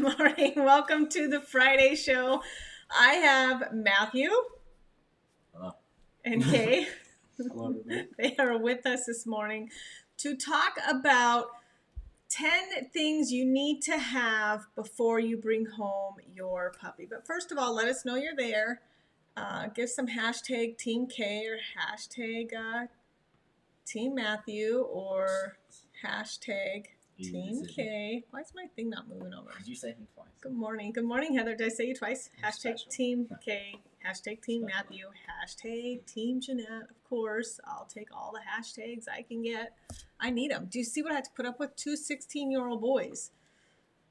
morning. Welcome to the Friday show. I have Matthew Hello. and Kay. Hello, everybody. They are with us this morning to talk about 10 things you need to have before you bring home your puppy. But first of all, let us know you're there. Give some hashtag Team K or hashtag Team Matthew or hashtag Team K. Why is my thing not moving over? Did you say him twice? Good morning. Good morning, Heather. Did I say you twice? Hashtag Special. Team K. Hashtag Team Special. Matthew. Hashtag Team Jeanette. Of course, I'll take all the hashtags I can get. I need them. Do you see what I had to put up with? Two 16-year-old boys.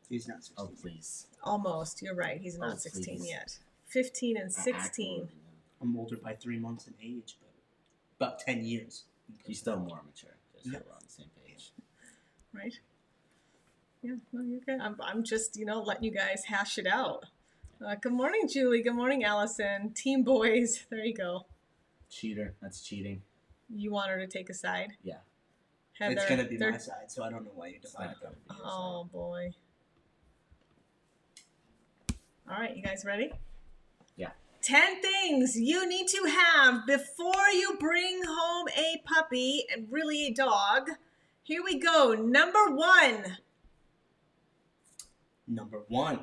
He's not 16. Oh, please. Almost. You're right. He's not Oh, 16 please. yet. 15 and I act 16. older than him. I'm older by 3 months in age, but about 10 years. He's still more mature. Just Yeah. so we're on the same page. Right? Yeah, no, you're good. I'm just, letting you guys hash it out. Good morning, Julie. Good morning, Allison. Team boys. There you go. Cheater. That's cheating. You want her to take a side? Yeah. Heather, It's going to be they're- my side, so I don't know why you It's divided not them. gonna be your Oh, boy. All right, you guys ready? Yeah. 10 things you need to have before you bring home a puppy and really a dog. Here we go. Number 1. Number 1,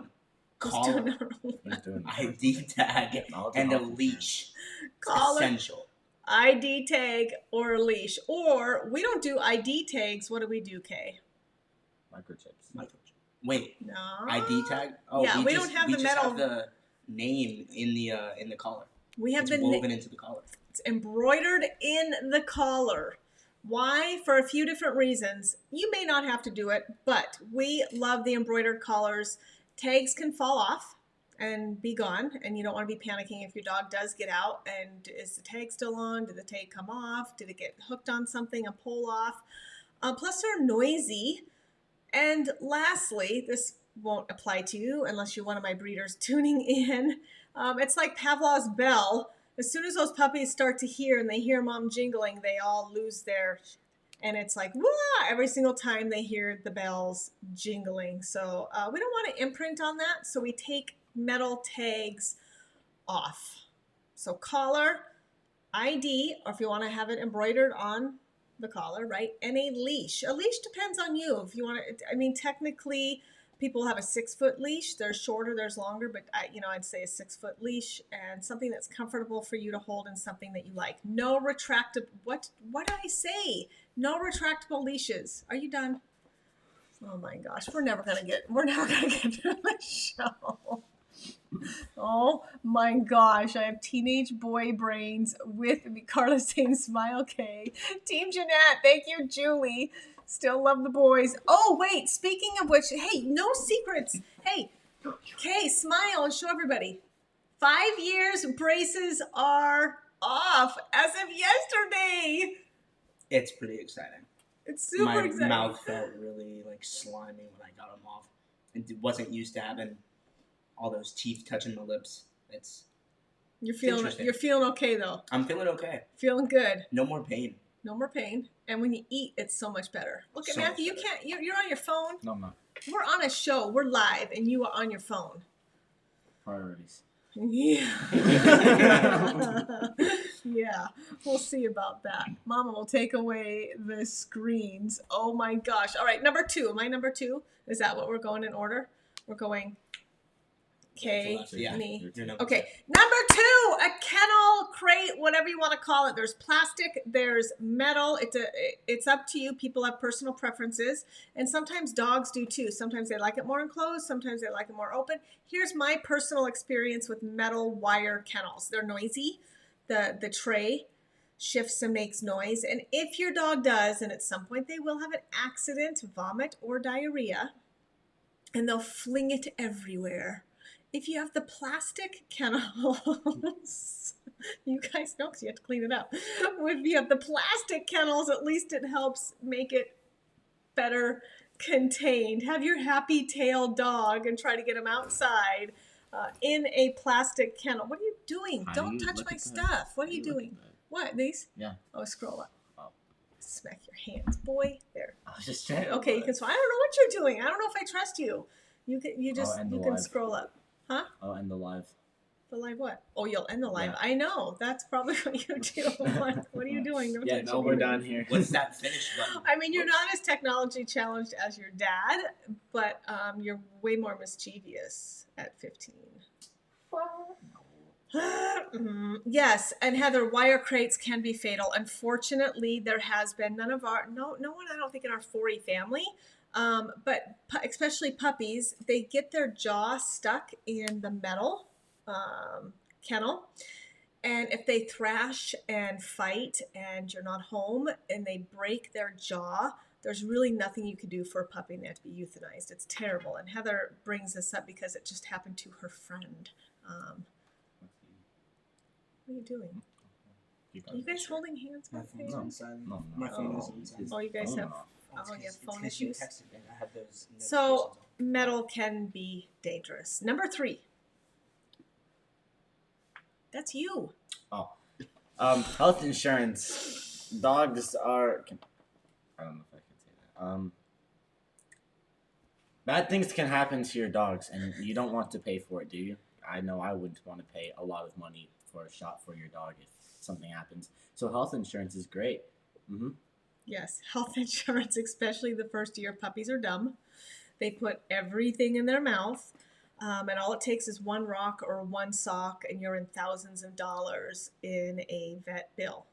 Let's do collar, number one. He's doing it. ID tag, I'll and a help you, leash. Collar, Essential. ID tag, or a leash. Or we don't do ID tags. What do we do, Kay? Microchips. Wait, No. ID tag? Oh, Yeah, we don't just, have we the just metal- have the name in the collar. We have It's the woven into the collar. It's embroidered in the collar. Why? For a few different reasons. You may not have to do it, but we love the embroidered collars. Tags can fall off and be gone, and you don't want to be panicking if your dog does get out. And is the tag still on? Did the tag come off? Did it get hooked on something and pull off? Plus, they're noisy. And lastly, this won't apply to you unless you're one of my breeders tuning in. It's like Pavlov's bell. As soon as those puppies start to hear and they hear mom jingling, they all lose their, and it's like, wah, every single time they hear the bells jingling. So we don't want to imprint on that. So we take metal tags off. So collar, ID, or if you want to have it embroidered on the collar, right? And a leash. A leash depends on you. If you want to, technically, people have a 6-foot leash. There's shorter, there's longer, but I'd say a 6-foot leash and something that's comfortable for you to hold and something that you like. No retractable. What did I say? No retractable leashes. Are you done? Oh my gosh, we're never gonna get through the show. Oh my gosh, I have teenage boy brains with me. Carla saying smile, K. Team Jeanette, thank you, Julie. Still love the boys. Oh, wait, speaking of which, hey, no secrets. Hey, Kay, smile and show everybody. 5 years, braces are off as of yesterday. It's pretty exciting. It's super My exciting. mouth felt really slimy when I got them off. It wasn't used to having all those teeth touching my lips. You're interesting. feeling okay though. I'm feeling okay. Feeling good. No more pain. No more pain. And when you eat, it's so much better. Look at So Matthew, much you can't, you're on your phone. No, I'm not. We're on a show. We're live and you are on your phone. Priorities. Yeah. Yeah. We'll see about that. Mama will take away the screens. Oh my gosh. All right. Number 2. Am I number 2? Is that what we're going in order? We're going K, Yeah. me. You're number Okay, number 2, a kennel, crate, whatever you want to call it. There's plastic, there's metal. It's up to you. People have personal preferences, and sometimes dogs do too. Sometimes they like it more enclosed, sometimes they like it more open. Here's my personal experience with metal wire kennels. They're noisy. The tray shifts and makes noise, and if your dog does, and at some point they will have an accident, vomit or diarrhea, and they'll fling it everywhere. If you have the plastic kennels, you guys know because you have to clean it up. If you have the plastic kennels, at least it helps make it better contained. Have your happy-tailed dog and try to get him outside in a plastic kennel. What are you doing? How Don't do you touch look my at that? stuff. What are How you do look doing? at that? What, these? Yeah. Oh, scroll up. Oh. Smack your hands, boy. There. I was just saying. Okay, you can. So I don't know what you're doing. I don't know if I trust you. end the you can live. scroll up. Huh? I'll end the live. The live what? Oh, you'll end the live. Yeah. I know. That's probably what you do. What are you doing? Don't Yeah, touch no, it, we're baby. done here. What's that finish button? I mean, you're not as technology challenged as your dad, but you're way more mischievous at 15. Yes, and Heather, wire crates can be fatal. Unfortunately, there has been no one, I don't think, in our 4E family, but especially puppies, they get their jaw stuck in the metal kennel. And if they thrash and fight and you're not home and they break their jaw, there's really nothing you can do for a puppy and they have to be euthanized. It's terrible. And Heather brings this up because it just happened to her friend. What are you doing? Are you guys holding hands My back phone's there? inside. No, My phone is Oh. inside. Oh, you guys Phone have off. oh, you have phone It's 'cause you issues? texted me. I had those So notifications on. metal can be dangerous. Number 3. That's you. Health insurance. Dogs are. I don't know if I can say that. Bad things can happen to your dogs, and you don't want to pay for it, do you? I know I wouldn't want to pay a lot of money for a shot for your dog if something happens. So health insurance is great. Mm-hmm. Yes, health insurance, especially the first year. Puppies are dumb. They put everything in their mouth, and all it takes is one rock or one sock, and you're in thousands of dollars in a vet bill.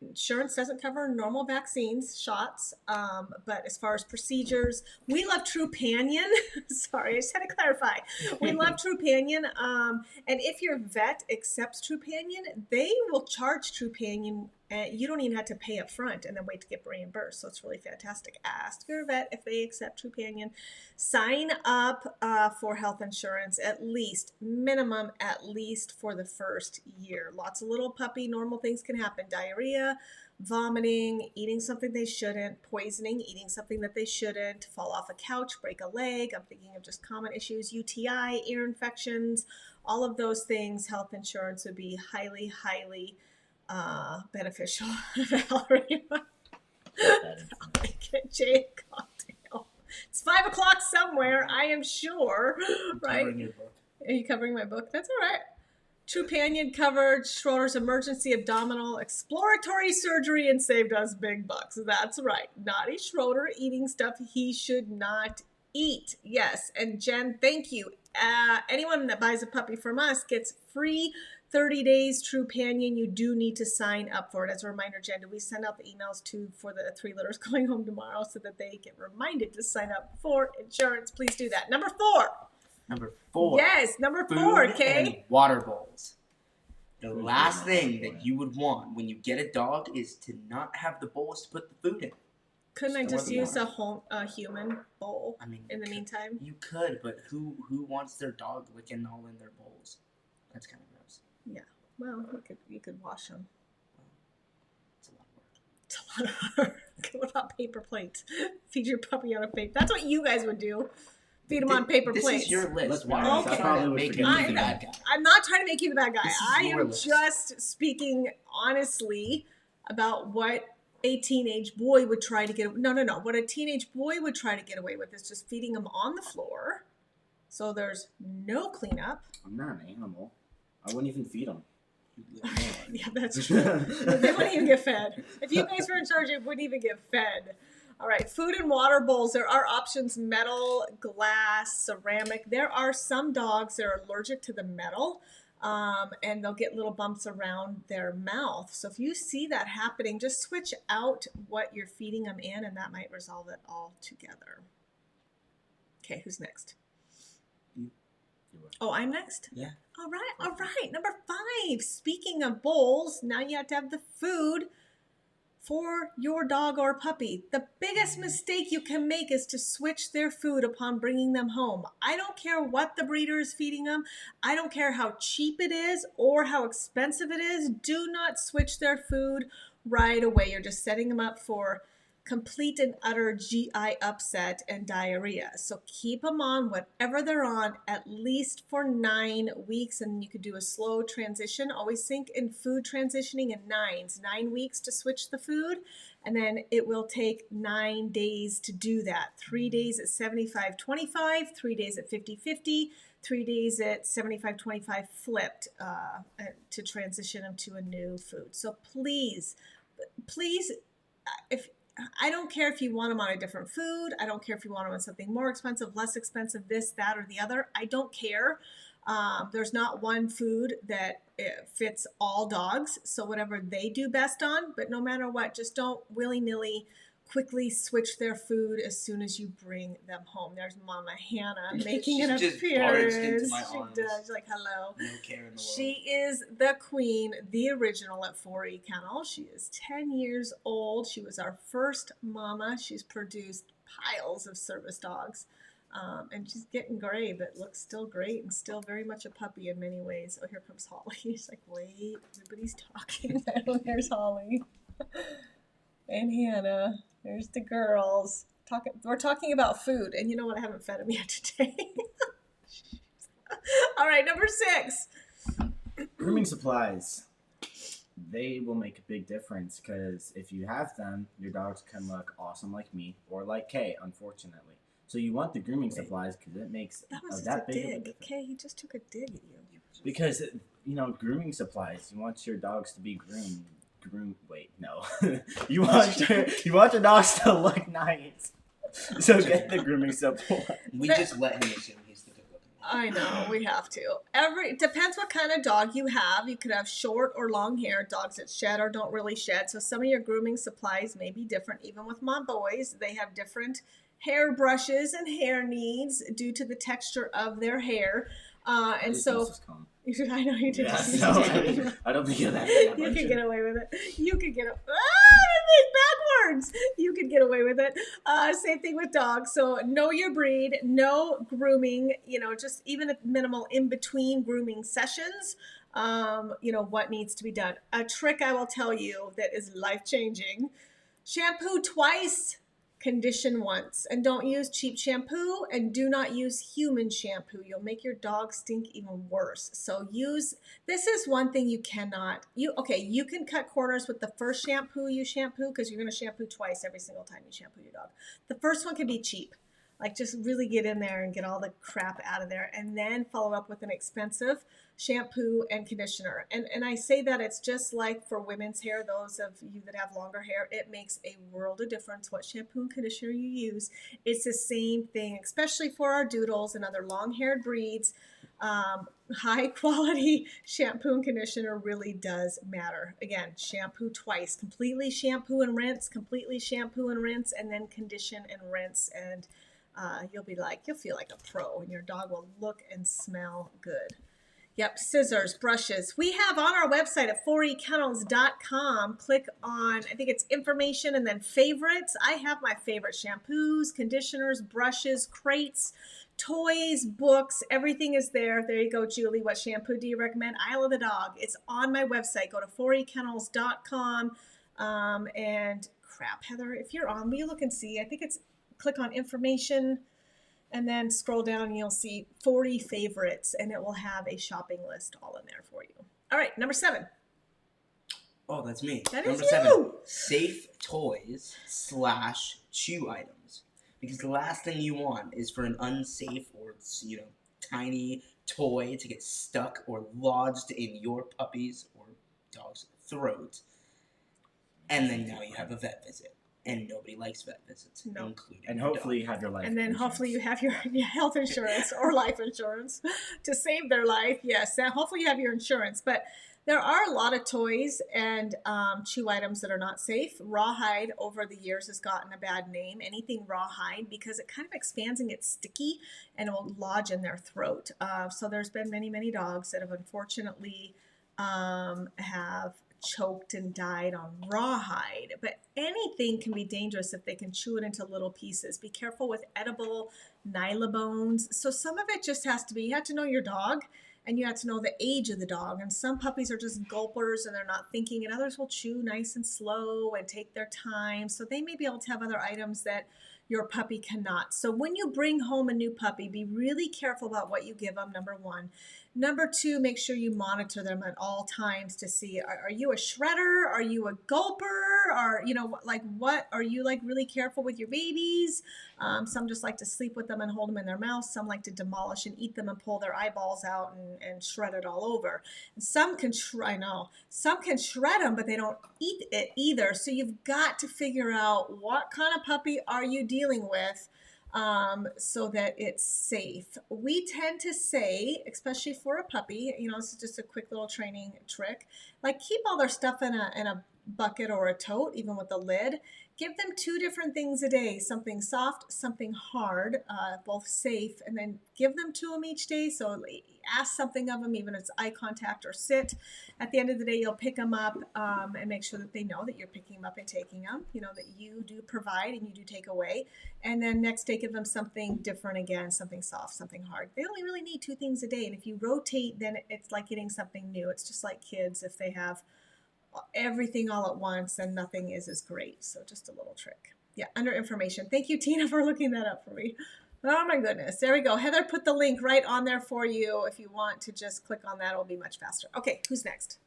Insurance doesn't cover normal vaccines, shots, but as far as procedures, we love Trupanion. Sorry, I just had to clarify. We love Trupanion, and if your vet accepts Trupanion, they will charge Trupanion. You don't even have to pay up front and then wait to get reimbursed. So it's really fantastic. Ask your vet if they accept Trupanion. Sign up for health insurance minimum at least for the first year. Lots of little puppy normal things can happen. Diarrhea, vomiting, eating something they shouldn't, poisoning, eating something that they shouldn't, fall off a couch, break a leg. I'm thinking of just common issues, UTI, ear infections, all of those things. Health insurance would be highly, highly beneficial. Valerie, Jay cocktail. It's 5 o'clock somewhere, I am sure. I'm Right? covering your book. Are you covering my book? That's all right. Trupanion covered Schroeder's emergency abdominal exploratory surgery and saved us big bucks. That's right. Naughty Schroeder eating stuff he should not eat. Yes. And Jen, thank you. Anyone that buys a puppy from us gets free 30 days Trupanion. You do need to sign up for it. As a reminder, Jen, do we send out the emails for the 3 litters going home tomorrow so that they get reminded to sign up for insurance? Please do that. Number 4. Number 4. Yes, number 4, Food okay? and water bowls. The Food last and thing water bowl. that you would want when you get a dog is to not have the bowls to put the food in. Couldn't I Store just the use water. a human bowl I mean, in the you could- meantime? You could, but who wants their dog licking all in their bowls? That's kind of gross. Well, you could wash them. It's a lot of work. It's a lot of work. What about paper plates? Feed your puppy on a paper. That's what you guys would do. Feed them on paper this plates. is your list. Let's Why be are you honest, I trying probably to would make forget me to the do bad guy? I'm not trying to make you the bad guy. This is I your am list. just speaking honestly about what a teenage boy would try to get. No. What a teenage boy would try to get away with is just feeding them on the floor. So there's no cleanup. I'm not an animal. I wouldn't even feed them. Yeah, that's true. They wouldn't even get fed. If you guys were in charge, it wouldn't even get fed. All right, food and water bowls. There are options: metal, glass, ceramic. There are some dogs that are allergic to the metal, and they'll get little bumps around their mouth. So if you see that happening, just switch out what you're feeding them in, and that might resolve it all together. Okay, who's next? Oh, I'm next? Yeah. All right. Number 5. Speaking of bowls, now you have to have the food for your dog or puppy. The biggest mistake you can make is to switch their food upon bringing them home. I don't care what the breeder is feeding them. I don't care how cheap it is or how expensive it is. Do not switch their food right away. You're just setting them up for complete and utter GI upset and diarrhea. So keep them on whatever they're on at least for 9 weeks, and you could do a slow transition. Always think in food transitioning in 9 weeks to switch the food, and then it will take 9 days to do that. 3 days at 75-25, 3 days at 50-50, 3 days at 75-25 flipped to transition them to a new food. So please, if I don't care if you want them on a different food. I don't care if you want them on something more expensive, less expensive, this, that, or the other. I don't care. There's not one food that fits all dogs. So whatever they do best on, but no matter what, just don't willy-nilly quickly switch their food as soon as you bring them home. There's Mama Hannah making an She just appearance. barged into my She arms. does. She's like, hello. No care in the world. She is the queen, the original at 4E Kennel. She is 10 years old. She was our first mama. She's produced piles of service dogs. And she's getting gray, but looks still great and still very much a puppy in many ways. Oh, here comes Holly. She's like, wait, everybody's talking. There's Holly. And Hannah. There's the girls. We're talking about food. And you know what? I haven't fed them yet today. All right, number 6. Grooming supplies. They will make a big difference because if you have them, your dogs can look awesome like me or like Kay, unfortunately. So you want the grooming supplies because it makes That was just that a big of a dig. difference. Okay, he just took a dig at you. Because grooming supplies. You want your dogs to be groomed. Wait, no. you want your dogs to look nice. So get the grooming supplies. We just let him assume he's the good looking one. I know, we have to. It depends what kind of dog you have. You could have short or long hair, dogs that shed or don't really shed. So some of your grooming supplies may be different. Even with my boys, they have different hair brushes and hair needs due to the texture of their hair. And so I know you did. Yeah, so I don't think of that. You could get away with it. You could get backwards. You could get away with it. Same thing with dogs. So know your breed. No grooming. Just even at minimal in between grooming sessions. What needs to be done. A trick I will tell you that is life changing: shampoo twice. Condition once, and don't use cheap shampoo, and do not use human shampoo. You'll make your dog stink even worse. So this is one thing you cannot, you can cut corners with the first shampoo you shampoo because you're going to shampoo twice every single time you shampoo your dog. The first one can be cheap. Like just really get in there and get all the crap out of there, and then follow up with an expensive shampoo and conditioner. And I say that it's just like for women's hair, those of you that have longer hair, it makes a world of difference what shampoo and conditioner you use. It's the same thing, especially for our doodles and other long-haired breeds. High quality shampoo and conditioner really does matter. Again, shampoo twice, completely shampoo and rinse, and then condition and rinse, and you'll feel like a pro, and your dog will look and smell good. Yep, scissors, brushes. We have on our website at 4ekennels.com, click on, I think it's information and then favorites. I have my favorite shampoos, conditioners, brushes, crates, toys, books, everything is there. There you go, Julie. What shampoo do you recommend? Isle of the Dog. It's on my website. Go to 4ekennels.com. And crap, Heather, if you're on, will you look and see? I think it's click on information and then scroll down and you'll see 40 favorites, and it will have a shopping list all in there for you. All right, number 7. Oh, that's me. That Number is 7. you. Safe toys / chew items. Because the last thing you want is for an unsafe or tiny toy to get stuck or lodged in your puppy's or dog's throat. And then now you have a vet visit. And nobody likes vet visits, No. including And your hopefully dog. you have your life And then insurance. hopefully you have your health insurance or life insurance to save their life. Yes, hopefully you have your insurance. But there are a lot of toys and chew items that are not safe. Rawhide over the years has gotten a bad name. Anything rawhide, because it kind of expands and gets sticky and it will lodge in their throat. So there's been many, many dogs that have unfortunately have choked and died on rawhide. But anything can be dangerous if they can chew it into little pieces. Be careful with edible nylabones. So some of it just has to be, you have to know your dog and you have to know the age of the dog. And some puppies are just gulpers and they're not thinking, and others will chew nice and slow and take their time. So they may be able to have other items that your puppy cannot. So when you bring home a new puppy, be really careful about what you give them, number one. Number two, make sure you monitor them at all times to see, are you a shredder? Are you a gulper? Are, you know, like what, are you like really careful with your babies? Some just like to sleep with them and hold them in their mouth. Some like to demolish and eat them and pull their eyeballs out and shred it all over. And some can, some can shred them, but they don't eat it either. So you've got to figure out what kind of puppy are you dealing with, so that it's safe. We tend to say, especially for a puppy, you know, this is just a quick little training trick, like keep all their stuff in a bucket or a tote, even with the lid. Give them 2 different things a day, something soft, something hard, both safe, and then give them to them each day. So ask something of them, even if it's eye contact or sit. At the end of the day, you'll pick them up and make sure that they know that you're picking them up and taking them, you know, that you do provide and you do take away. And then next day, give them something different again, something soft, something hard. They only really need 2 things a day. And if you rotate, then it's like getting something new. It's just like kids, if they have everything all at once and nothing is as great. So just a little trick. Yeah, under information. Thank you, Tina, for looking that up for me. Oh my goodness. There we go. Heather put the link right on there for you. If you want to just click on that, it'll be much faster. Okay, who's next?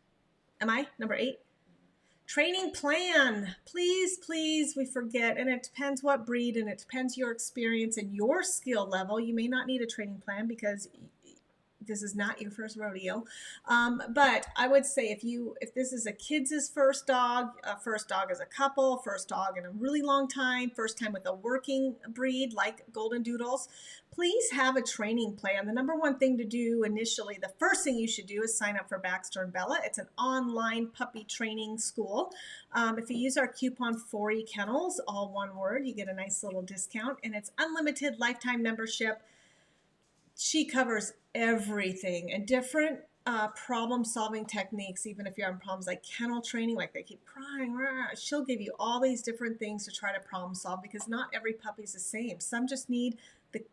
Am I? Number 8? Training plan. Please, please, we forget. And it depends what breed and it depends your experience and your skill level. You may not need a training plan because this is not your first rodeo. But I would say if this is a kid's first dog as a couple, first dog in a really long time, first time with a working breed like Golden Doodles, please have a training plan. The number one thing to do initially, the first thing you should do is sign up for Baxter and Bella. It's an online puppy training school. If you use our coupon 4E Kennels, all one word, you get a nice little discount, and it's unlimited lifetime membership. She covers everything and different problem-solving techniques. Even if you're on problems like kennel training, like they keep crying, she'll give you all these different things to try to problem solve, because not every puppy's the same. Some just need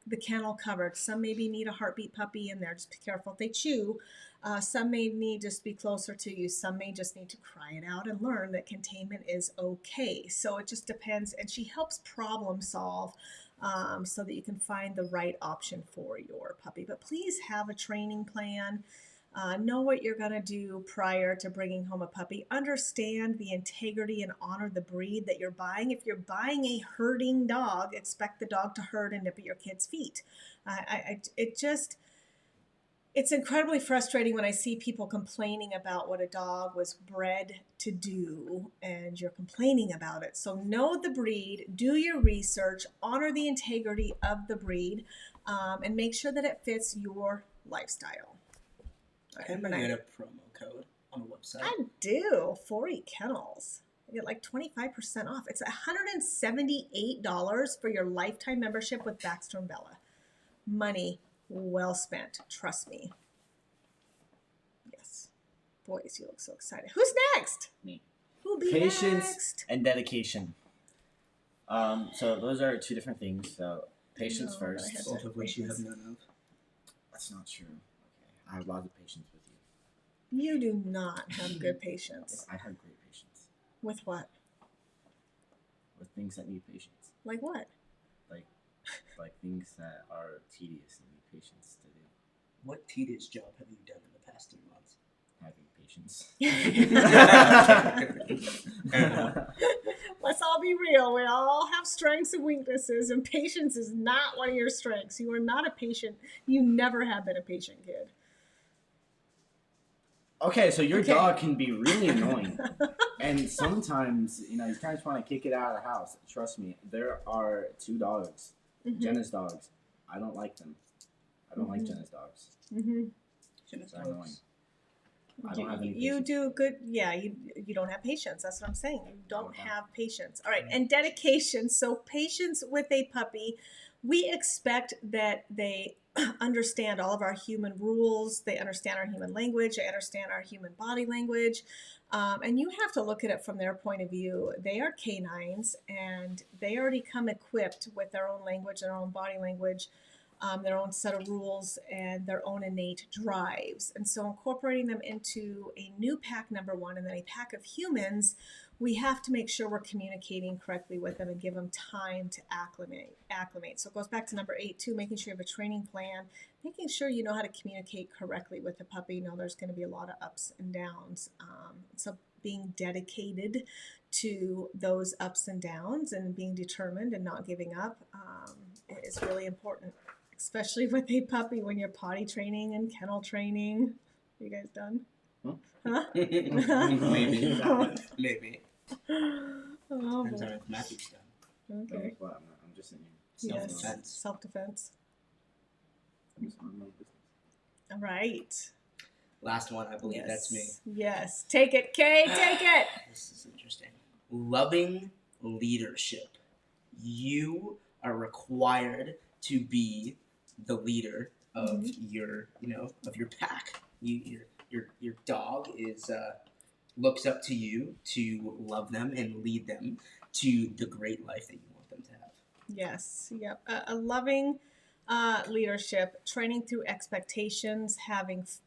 the kennel covered. Some maybe need a heartbeat puppy in there. Just be careful if they chew. Some may need just to be closer to you. Some may just need to cry it out and learn that containment is okay. So it just depends. And she helps problem solve so that you can find the right option for your puppy. But please have a training plan. Know what you're going to do prior to bringing home a puppy. Understand the integrity and honor the breed that you're buying. If you're buying a herding dog, expect the dog to herd and nip at your kid's feet. It's incredibly frustrating when I see people complaining about what a dog was bred to do, and you're complaining about it. So know the breed, do your research, honor the integrity of the breed, and make sure that it fits your lifestyle. Can you get a promo code on the website? I do. 4E Kennels. You get like 25% off. It's $178 for your lifetime membership with Baxter and Bella. Money well spent. Trust me. Yes. Boys, you look so excited. Who's next? Me. Who'll be Patience next? and dedication. So those are 2 different things. So patience No, first. I have Both of which you have none of. That's not true. Okay. I have lots of patience with you. You do not have good patience. I have great patience. With what? With things that need patience. Like what? Like things that are tedious and need patience to do. What tedious job have you done in the past 3 months? Having patience. Let's all be real. We all have strengths and weaknesses, and patience is not one of your strengths. You are not a patient. You never have been a patient kid. Okay, so your dog can be really annoying. And sometimes, you kind of just want to kick it out of the house. Trust me, there are 2 dogs. Jenna's dogs. I don't like them. I don't like Jenna's dogs. Jenna's They're annoying. dogs. I don't have any You patience. do good. Yeah, you don't have patience. That's what I'm saying. You don't have patience. All right, and dedication. So patience with a puppy. We expect that they understand all of our human rules. They understand our human language. They understand our human body language. And you have to look at it from their point of view. They are canines, and they already come equipped with their own language and their own body language. their own set of rules and their own innate drives. And so incorporating them into a new pack, number one, and then a pack of humans, we have to make sure we're communicating correctly with them and give them time to acclimate. So it goes back to number 8 too, making sure you have a training plan, making sure you know how to communicate correctly with the puppy. You know there's going to be a lot of ups and downs. So being dedicated to those ups and downs and being determined and not giving up is really important, especially with a puppy when you're potty training and kennel training. Are you guys done? Huh? Maybe. Maybe. Oh, Depends on boy. if Matthew's done. Okay. Well, I'm just sitting here. Yes. Self-defense. Self-defense. I'm just on my business. All right. Last one, I believe Yes. that's me. Yes. Take it, Kay. Take it. This is interesting. Loving leadership. You are required to be the leader of your, of your pack. Your dog is looks up to you to love them and lead them to the great life that you want them to have. Yes. Yep. A loving leadership, training through expectations,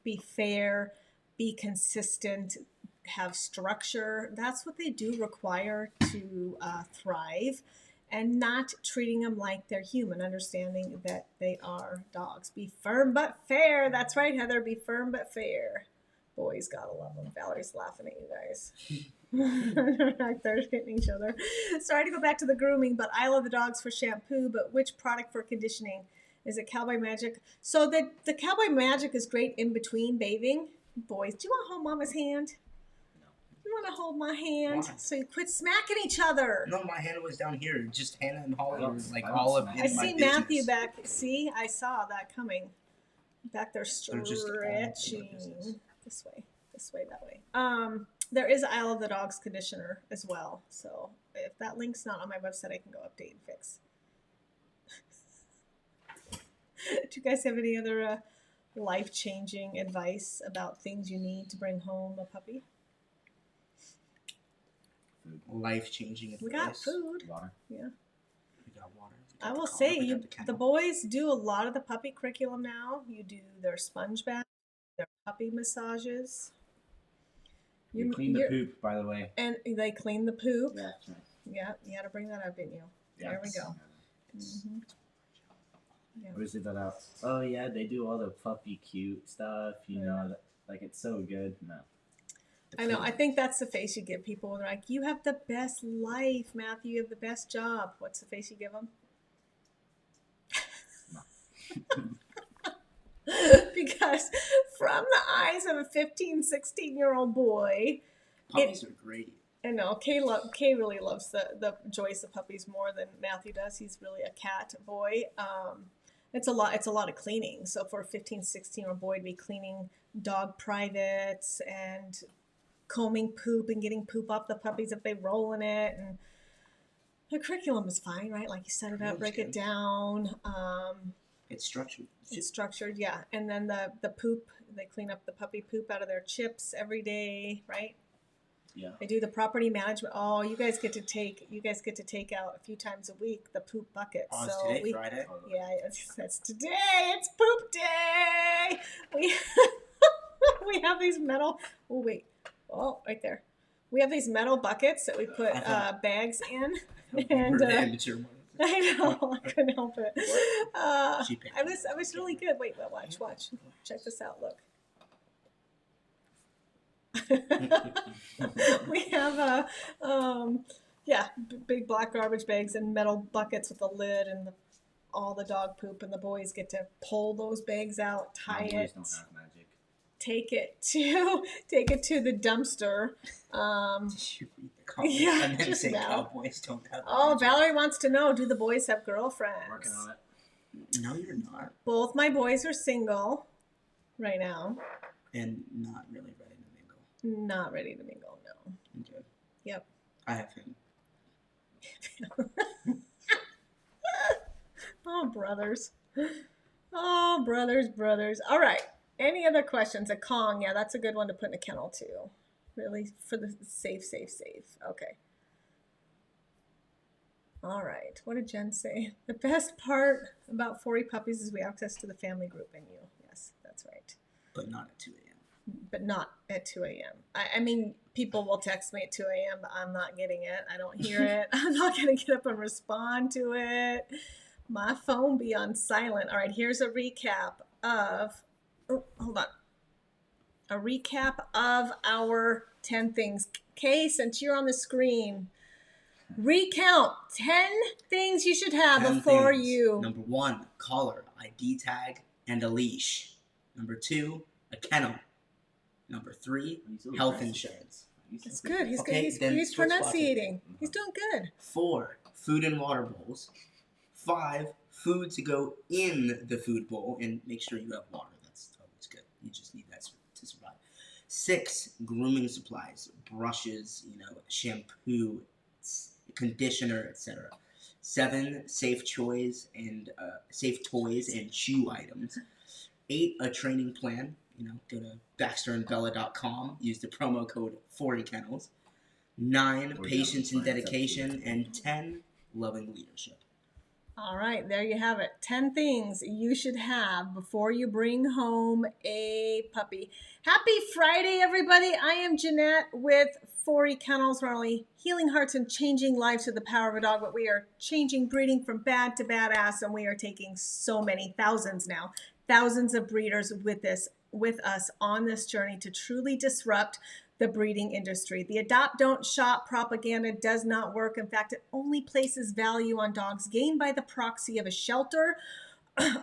be fair, be consistent, have structure. That's what they do require to thrive, and not treating them like they're human, understanding that they are dogs. Be firm but fair. That's right, Heather. Be firm but fair. Boys, gotta love them. Valerie's laughing at you guys. They're hitting each other. Sorry to go back to the grooming, but I love the dogs for shampoo, but which product for conditioning? Is it Cowboy Magic? So the Cowboy Magic is great in between bathing. Boys, do you want to hold Mama's hand? No. You want to hold my hand? Why? So you quit smacking each other. No, my hand was down here. Just Hannah and Holly were like I don't all up smack. in I my see business. Matthew back. See, I saw that coming. Back there They're just all in my stretching. business. This way, that way. There is Isle of the Dogs conditioner as well. So if that link's not on my website, I can go update and fix. Do you guys have any other life-changing advice about things you need to bring home a puppy? Life-changing advice. We got food. Water. Yeah. We got water. We got I the will collar, say we got you the the kennel. boys do a lot of the puppy curriculum now. You do their sponge bath, their puppy massages. You clean the poop, by the way. And they clean the poop. Yeah. Sure. Yeah, you had to bring that up, didn't you? There we go. Mhm. Yeah. I always leave that out. Oh yeah, they do all the puppy cute stuff. You know, like it's so good. No. The I know. food. I think that's the face you give people when they're like, "You have the best life, Matthew. You have the best job." What's the face you give them? Because from the eyes of a 15, 16-year-old boy, Puppies are great. I know Kay really loves the joys of puppies more than Matthew does. He's really a cat boy. It's a lot of cleaning. So for a 15, 16-year-old boy to be cleaning dog privates and combing poop and getting poop off the puppies if they roll in it, and the curriculum is fine, right? Like you set it up, break it down. It's structured. It's structured, yeah. And then the poop, they clean up the puppy poop out of their chips every day, right? Yeah. They do the property management. Oh, you guys get to take out a few times a week the poop bucket. Oh, it's so today, Friday? yeah, it's today. It's poop day. We we have these metal. Oh wait. Oh, right there. We have these metal buckets that we put I thought- bags in. We And, were the amateur ones. I know. I couldn't help it. She picked I was really good. Wait, watch. Check this out. Look. We have big black garbage bags and metal buckets with a lid and all the dog poop, and the boys get to pull those bags out, tie My boys it, don't have magic. take it to the dumpster. Did you read the comments Yeah, and then just say now. cowboys don't have Oh, magic? Valerie wants to know: do the boys have girlfriends? Working on it. No, you're not. Both my boys are single right now. And not really ready to mingle. Not ready to mingle. No. Okay. Yep. I have him. Oh, brothers. Oh, brothers. All right. Any other questions? A Kong. Yeah, that's a good one to put in a kennel, too. Really? For the safe. Okay. All right. What did Jen say? The best part about 40 puppies is we have access to the family group venue. Yes, that's right. But not at 2 a.m. But not at 2 a.m. I mean, people will text me at 2 a.m., but I'm not getting it. I don't hear it. I'm not going to get up and respond to it. My phone be on silent. All right, here's a recap of, oh, hold on. A recap of our 10 things. Kay, since you're on the screen, recount 10 things you should have 10 before things. you. Number 1, collar, ID tag, and a leash. Number 2, a kennel. Number 3, health insurance. It's good. He's Okay, good. then He's switch pronunciating. He's doing good. 4, food and water bowls. 5, food to go in the food bowl, and make sure you have water. That's always good. You just need that to survive. 6, grooming supplies, brushes, shampoo, conditioner, etc. 7, safe toys and chew items. 8, a training plan. Go to BaxterandBella.com. Use the promo code 40kennels. 9, patience and dedication, and 10, loving leadership. All right, there you have it. 10 things you should have before you bring home a puppy. Happy Friday, everybody. I am Jeanette with 40 Kennels. We're only healing hearts and changing lives with the power of a dog, but we are changing breeding from bad to badass, and we are taking so many thousands of breeders with us on this journey to truly disrupt the breeding industry. The adopt, don't shop propaganda does not work. In fact, it only places value on dogs gained by the proxy of a shelter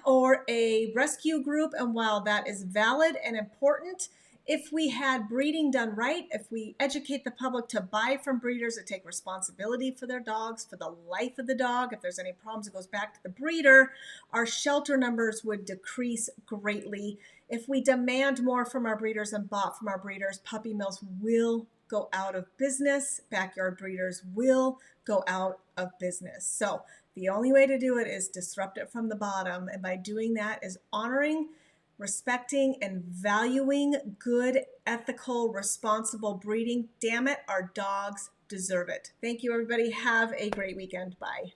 or a rescue group. And while that is valid and important, if we had breeding done right, if we educate the public to buy from breeders that take responsibility for their dogs, for the life of the dog, if there's any problems, it goes back to the breeder, our shelter numbers would decrease greatly. If we demand more from our breeders and bought from our breeders, puppy mills will go out of business. Backyard breeders will go out of business. So the only way to do it is disrupt it from the bottom. And by doing that is honoring, respecting, and valuing good, ethical, responsible breeding. Damn it, our dogs deserve it. Thank you, everybody. Have a great weekend. Bye.